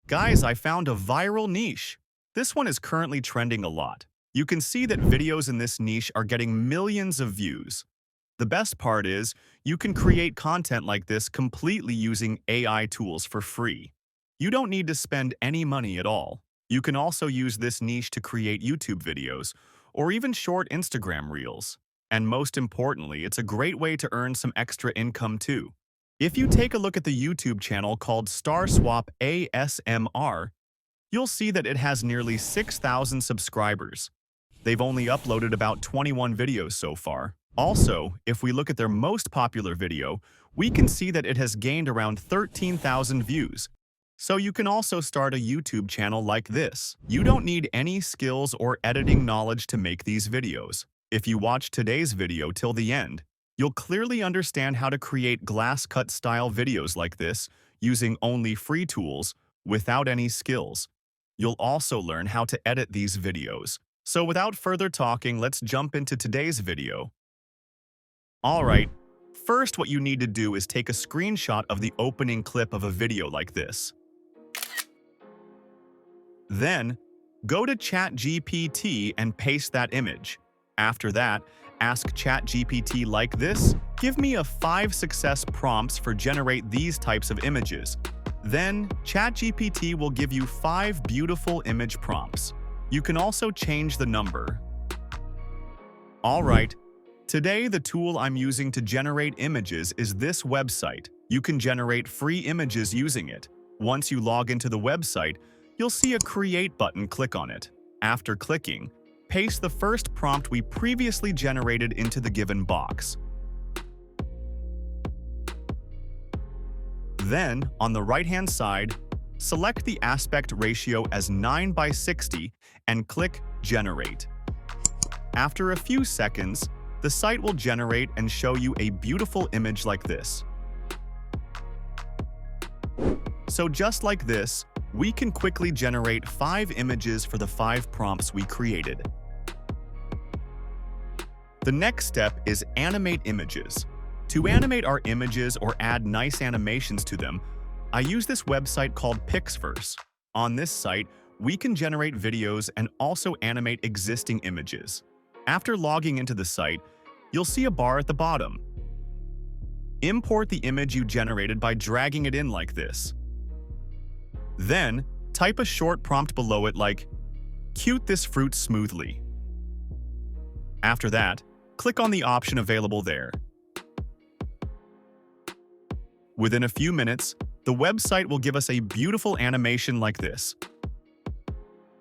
Guys, I found a viral niche. This one is currently trending a lot. You can see that videos in this niche are getting millions of views. The best part is, you can create content like this completely using AI tools for free. You don't need to spend any money at all. You can also use this niche to create YouTube videos, or even short Instagram reels. And most importantly, it's a great way to earn some extra income too. If you take a look at the YouTube channel called StarSwap ASMR, you'll see that it has nearly 6,000 subscribers. They've only uploaded about 21 videos so far. Also, if we look at their most popular video, we can see that it has gained around 13,000 views. So you can also start a YouTube channel like this. You don't need any skills or editing knowledge to make these videos. If you watch today's video till the end, you'll clearly understand how to create glass-cut style videos like this using only free tools without any skills. You'll also learn how to edit these videos. So without further talking, let's jump into today's video. Alright, first what you need to do is take a screenshot of the opening clip of a video like this. Then, go to ChatGPT and paste that image. After that, ask ChatGPT like this: give me 5 success prompts for generate these types of images. Then, ChatGPT will give you 5 beautiful image prompts. You can also change the number. Alright, today the tool I'm using to generate images is this website. You can generate free images using it. Once you log into the website, you'll see a Create button. Click on it. After clicking, paste the first prompt we previously generated into the given box. Then, on the right-hand side, select the aspect ratio as 9:60 and click Generate. After a few seconds, the site will generate and show you a beautiful image like this. So just like this, we can quickly generate 5 images for the 5 prompts we created. The next step is animate images. To animate our images or add nice animations to them, I use this website called Pixverse. On this site, we can generate videos and also animate existing images. After logging into the site, you'll see a bar at the bottom. Import the image you generated by dragging it in like this. Then, type a short prompt below it like, "Cute this fruit smoothly." After that, click on the option available there. Within a few minutes, the website will give us a beautiful animation like this.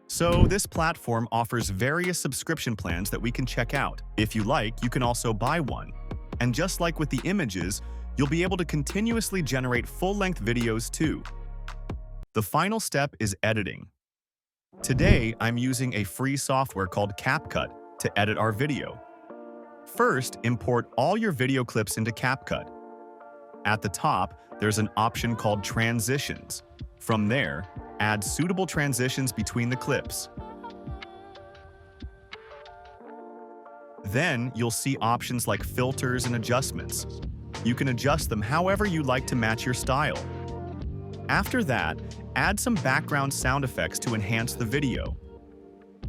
So this platform offers various subscription plans that we can check out. If you like, you can also buy one. And just like with the images, you'll be able to continuously generate full-length videos too. The final step is editing. Today, I'm using a free software called CapCut to edit our video. First, import all your video clips into CapCut. At the top, there's an option called Transitions. From there, add suitable transitions between the clips. Then, you'll see options like filters and adjustments. You can adjust them however you like to match your style. After that, add some background sound effects to enhance the video.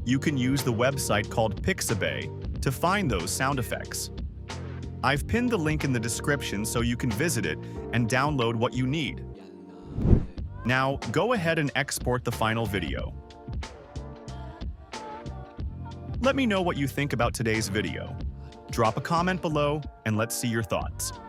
You can use the website called Pixabay to find those sound effects. I've pinned the link in the description so you can visit it and download what you need. Now, go ahead and export the final video. Let me know what you think about today's video. Drop a comment below and let's see your thoughts.